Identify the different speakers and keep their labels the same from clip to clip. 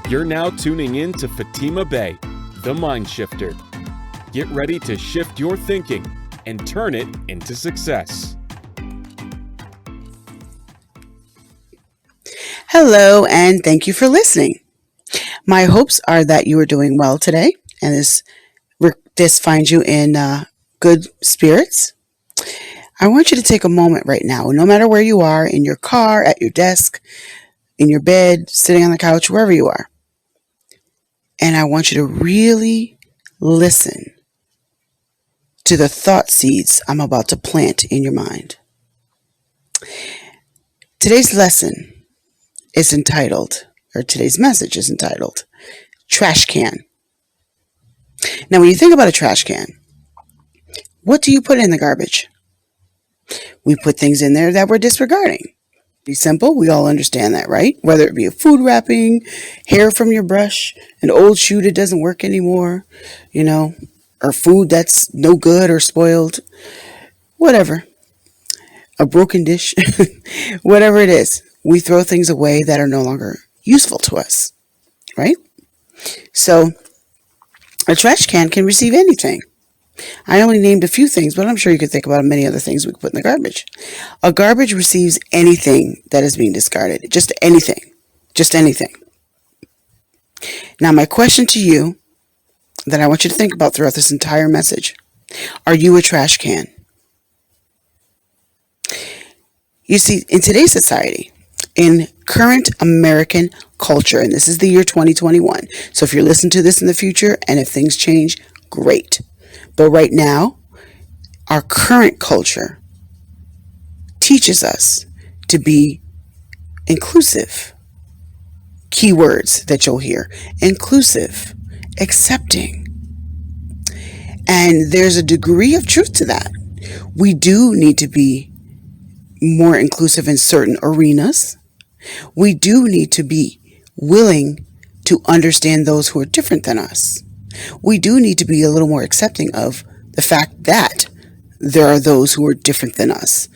Speaker 1: You're now tuning in to Fatima Bey, the MindShifter. Get ready to shift your thinking and turn it into success.
Speaker 2: Hello, and thank you for listening. My hopes are that you are doing well today, and this finds you in good spirits. I want you to take a moment right now, no matter where you are, in your car, at your desk, in your bed, sitting on the couch, wherever you are. And I want you to really listen to the thought seeds I'm about to plant in your mind. Today's lesson is entitled, or today's message is entitled, Trash Can. Now, when you think about a trash can, what do you put in the garbage? We put things in there that we're disregarding. Be simple, we all understand that, right? Whether it be a food wrapping, hair from your brush, an old shoe that doesn't work anymore, or food that's no good or spoiled, whatever, a broken dish, whatever it is, we throw things away that are no longer useful to us, right? So a trash can receive anything. I only named a few things, but I'm sure you could think about many other things we could put in the garbage. A garbage receives anything that is being discarded. Just anything. Just anything. Now, my question to you that I want you to think about throughout this entire message. Are you a trash can? You see, in today's society, in current American culture, and this is the year 2021, so if you're listening to this in the future and if things change, great. But right now, our current culture teaches us to be inclusive. Keywords that you'll hear: inclusive, accepting. And there's a degree of truth to that. We do need to be more inclusive in certain arenas. We do need to be willing to understand those who are different than us. We do need to be a little more accepting of the fact that there are those who are different than us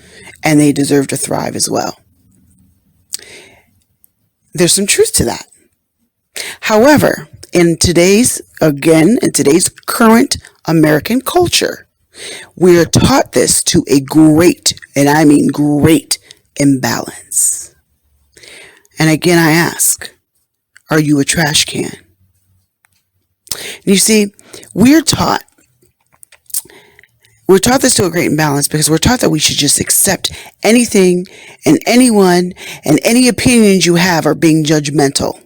Speaker 2: and they deserve to thrive as well. There's some truth to that. However, in today's current American culture, we are taught this to a great, and I mean great, imbalance. And again, I ask, are you a trash can? You see, we're taught this to a great imbalance because we're taught that we should just accept anything and anyone, and any opinions you have are being judgmental.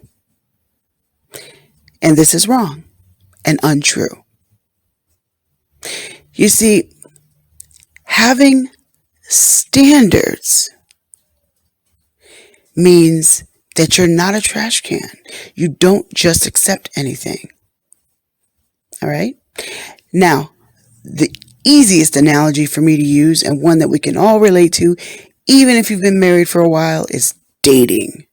Speaker 2: And this is wrong and untrue. You see, having standards means that you're not a trash can. You don't just accept anything. All right? Now, the easiest analogy for me to use, and one that we can all relate to, even if you've been married for a while, is dating.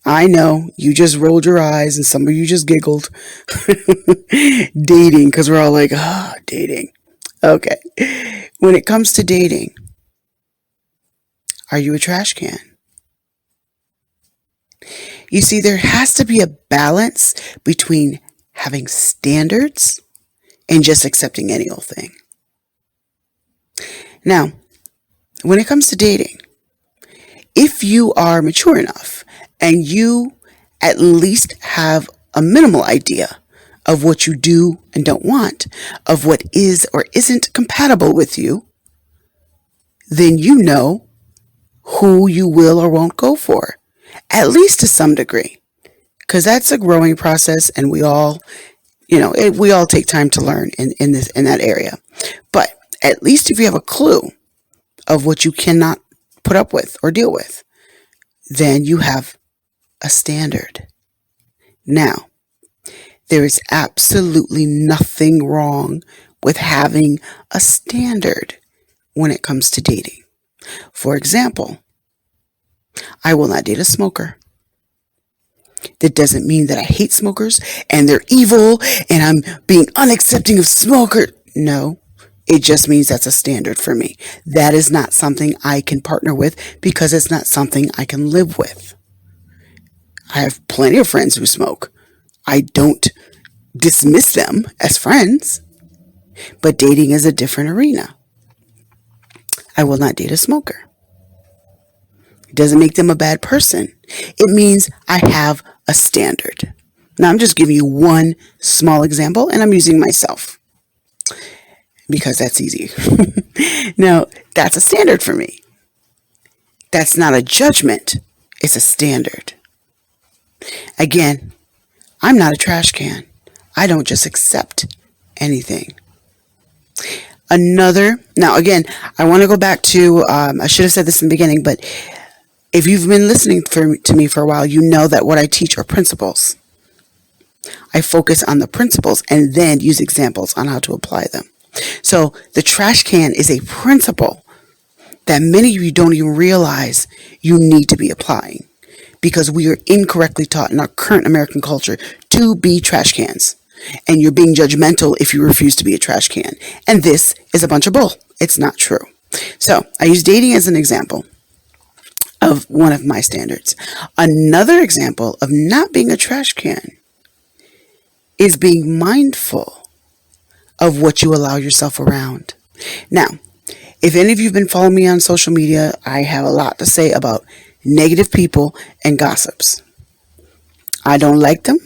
Speaker 2: I know, you just rolled your eyes and some of you just giggled. Dating, because we're all like, dating. Okay. When it comes to dating, are you a trash can? You see, there has to be a balance between having standards and just accepting any old thing. Now, when it comes to dating, if you are mature enough and you at least have a minimal idea of what you do and don't want, of what is or isn't compatible with you, then you know who you will or won't go for, at least to some degree, because that's a growing process, and we all take time to learn in that area. But at least if you have a clue of what you cannot put up with or deal with, then you have a standard. Now, there is absolutely nothing wrong with having a standard when it comes to dating. For example, I will not date a smoker. That doesn't mean that I hate smokers and they're evil and I'm being unaccepting of smokers. No, it just means that's a standard for me. That is not something I can partner with because it's not something I can live with. I have plenty of friends who smoke. I don't dismiss them as friends, but dating is a different arena. I will not date a smoker. It doesn't make them a bad person. It means I have a standard. Now, I'm just giving you one small example, and I'm using myself because that's easy. Now, that's a standard for me. That's not a judgment. It's a standard. Again, I'm not a trash can. I don't just accept anything. Now again, I want to go back to, I should have said this in the beginning, but if you've been listening to me for a while, you know that what I teach are principles. I focus on the principles and then use examples on how to apply them. So the trash can is a principle that many of you don't even realize you need to be applying, because we are incorrectly taught in our current American culture to be trash cans. And you're being judgmental if you refuse to be a trash can. And this is a bunch of bull. It's not true. So I use dating as an example of one of my standards. Another example of not being a trash can is being mindful of what you allow yourself around. Now, if any of you have been following me on social media, I have a lot to say about negative people and gossips. I don't like them.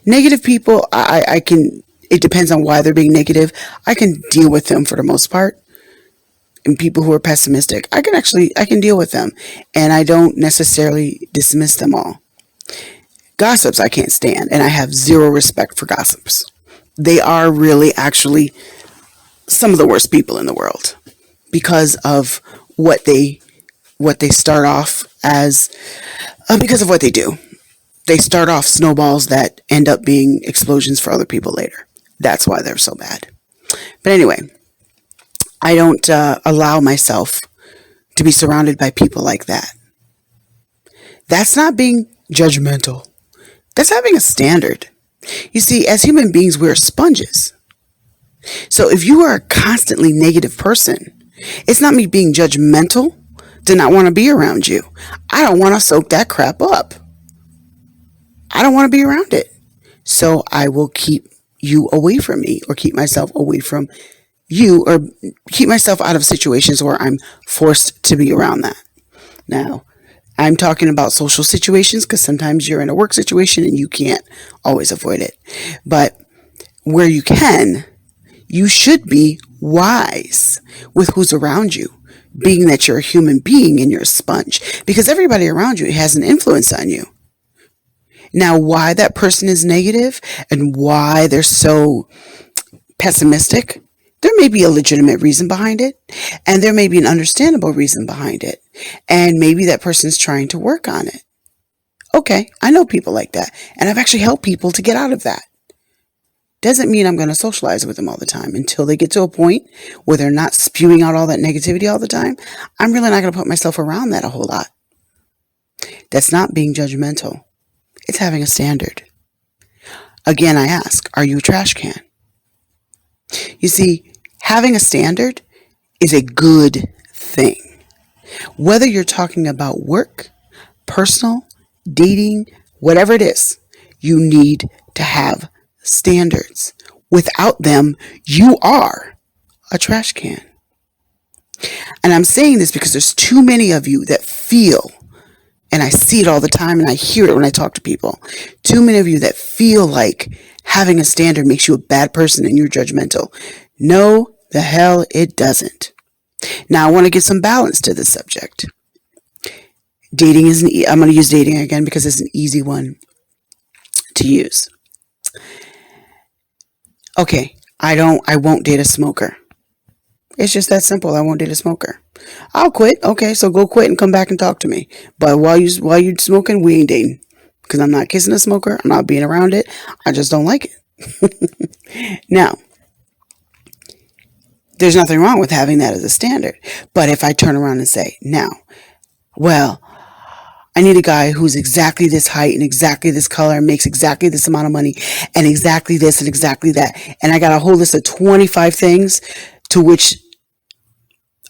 Speaker 2: Negative people, I can, it depends on why they're being negative. I can deal with them for the most part. And people who are pessimistic, I can deal with them. And I don't necessarily dismiss them all. Gossips, I can't stand. And I have zero respect for gossips. They are really actually some of the worst people in the world because of what they start off as, because of what they do. They start off snowballs that end up being explosions for other people later. That's why they're so bad. But anyway, I don't allow myself to be surrounded by people like that. That's not being judgmental. That's having a standard. You see, as human beings, we're sponges. So if you are a constantly negative person, it's not me being judgmental to not want to be around you. I don't want to soak that crap up. I don't want to be around it. So I will keep you away from me, or keep myself away from you, or keep myself out of situations where I'm forced to be around that. Now, I'm talking about social situations because sometimes you're in a work situation and you can't always avoid it. But where you can, you should be wise with who's around you, being that you're a human being and you're a sponge, because everybody around you has an influence on you. Now, why that person is negative and why they're so pessimistic, there may be a legitimate reason behind it, and there may be an understandable reason behind it, and maybe that person's trying to work on it. Okay, I know people like that, and I've actually helped people to get out of that. Doesn't mean I'm going to socialize with them all the time until they get to a point where they're not spewing out all that negativity all the time. I'm really not going to put myself around that a whole lot. That's not being judgmental. It's having a standard. Again, I ask, are you a trash can? You see, having a standard is a good thing. Whether you're talking about work, personal, dating, whatever it is, you need to have standards. Without them, you are a trash can. And I'm saying this because there's too many of you that feel, and I see it all the time and I hear it when I talk to people, too many of you that feel like having a standard makes you a bad person and you're judgmental. No, the hell it doesn't. Now, I want to give some balance to this subject. Dating is I'm going to use dating again because it's an easy one to use. Okay, I won't date a smoker. It's just that simple. I won't date a smoker. I'll quit. Okay, so go quit and come back and talk to me. But while you smoking, we ain't dating. Because I'm not kissing a smoker. I'm not being around it. I just don't like it. Now, there's nothing wrong with having that as a standard. But if I turn around and say, now, well, I need a guy who's exactly this height and exactly this color and makes exactly this amount of money and exactly this and exactly that. And I got a whole list of 25 things to which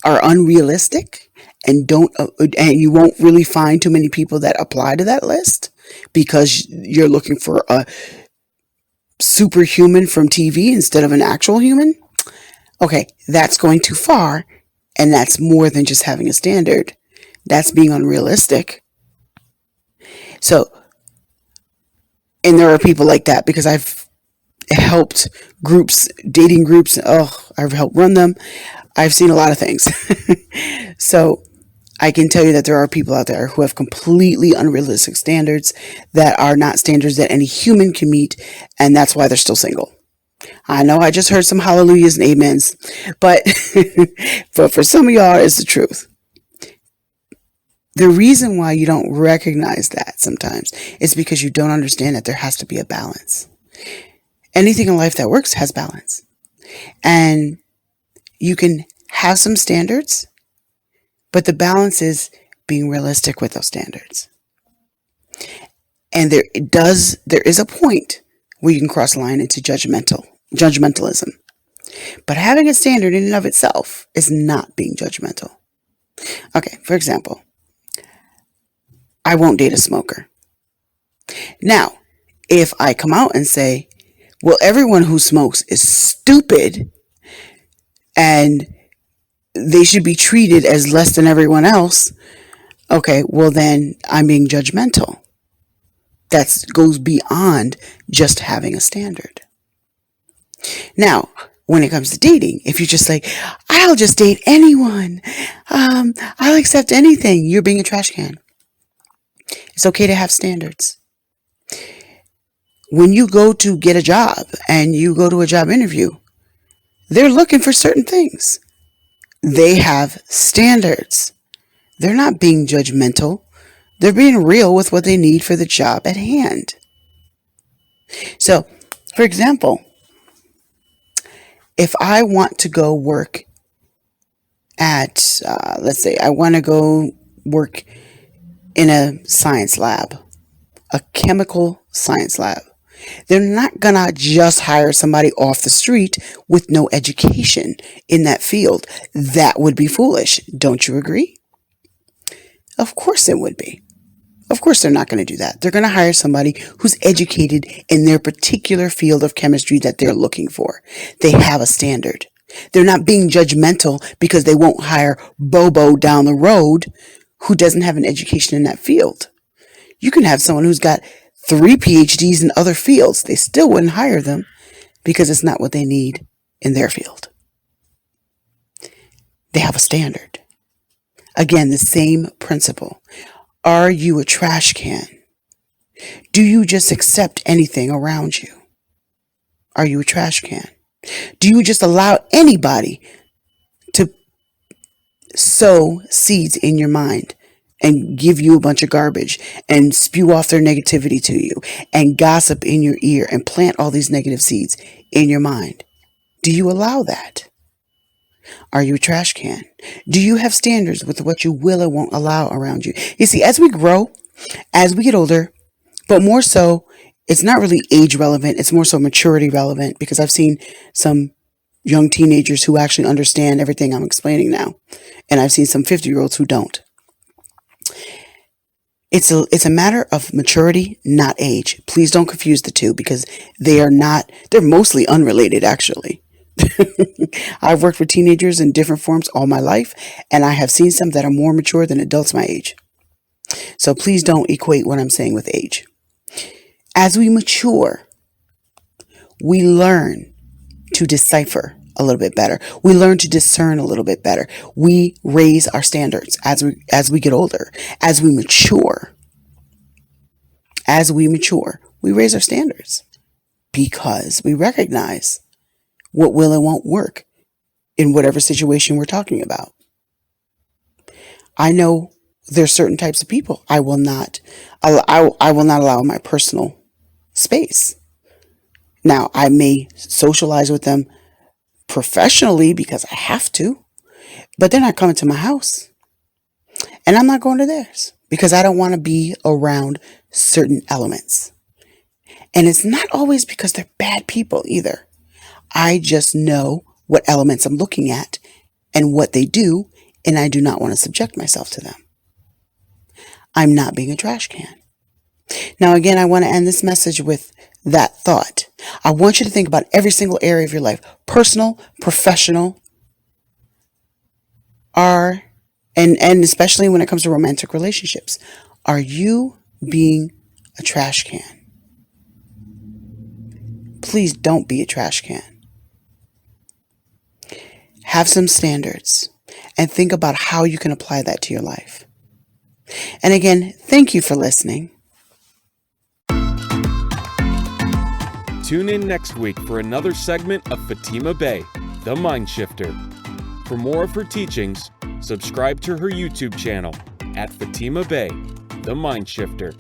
Speaker 2: are unrealistic and you won't really find too many people that apply to that list because you're looking for a superhuman from TV instead of an actual human, okay, that's going too far. And that's more than just having a standard. That's being unrealistic. So, and there are people like that because I've helped groups, dating groups. I've helped run them. I've seen a lot of things. So I can tell you that there are people out there who have completely unrealistic standards that are not standards that any human can meet. And that's why they're still single. I know I just heard some hallelujahs and amens, but, but for some of y'all, it's the truth. The reason why you don't recognize that sometimes is because you don't understand that there has to be a balance. Anything in life that works has balance. And you can have some standards, but the balance is being realistic with those standards. And there is a point where you can cross the line into judgmentalism. But having a standard in and of itself is not being judgmental. Okay, for example, I won't date a smoker. Now, if I come out and say, well, everyone who smokes is stupid and they should be treated as less than everyone else, okay, well then I'm being judgmental. That goes beyond just having a standard. Now, when it comes to dating, if you're just like, I'll just date anyone, I'll accept anything, you're being a trash can. It's okay to have standards. When you go to get a job and you go to a job interview, they're looking for certain things. They have standards. They're not being judgmental. They're being real with what they need for the job at hand. So, for example, if I want to go work at, let's say I want to go work in a science lab, a chemical science lab, they're not going to just hire somebody off the street with no education in that field. That would be foolish. Don't you agree? Of course it would be. Of course they're not going to do that. They're going to hire somebody who's educated in their particular field of chemistry that they're looking for. They have a standard. They're not being judgmental because they won't hire Bobo down the road who doesn't have an education in that field. You can have someone who's got 3 PhDs in other fields. They still wouldn't hire them because it's not what they need in their field. They have a standard. Again, the same principle. Are you a trash can? Do you just accept anything around you? Are you a trash can? Do you just allow anybody to sow seeds in your mind and give you a bunch of garbage and spew off their negativity to you and gossip in your ear and plant all these negative seeds in your mind? Do you allow that? Are you a trash can? Do you have standards with what you will or won't allow around you? You see, as we grow, as we get older, but more so, it's not really age relevant. It's more so maturity relevant, because I've seen some young teenagers who actually understand everything I'm explaining now. And I've seen some 50-year-olds who don't. It's a matter of maturity, not age. Please don't confuse the two, because they're mostly unrelated, actually. I've worked with teenagers in different forms all my life, and I have seen some that are more mature than adults my age. So please don't equate what I'm saying with age. As we mature, we learn to decipher a little bit better. We learn to discern a little bit better. We raise our standards as we get older. As we mature, we raise our standards because we recognize what will and won't work in whatever situation we're talking about. I know there's certain types of people I will not allow in my personal space. Now, I may socialize with them professionally because I have to, but they're not coming to my house, and I'm not going to theirs because I don't want to be around certain elements. And it's not always because they're bad people either. I just know what elements I'm looking at and what they do, and I do not want to subject myself to them. I'm not being a trash can. Now, again, I want to end this message with that thought. I want you to think about every single area of your life, personal, professional, and especially when it comes to romantic relationships. Are you being a trash can? Please don't be a trash can. Have some standards and think about how you can apply that to your life. And again, thank you for listening.
Speaker 1: Tune in next week for another segment of Fatima Bey, the MindShifter. For more of her teachings, subscribe to her YouTube channel at Fatima Bey, the MindShifter.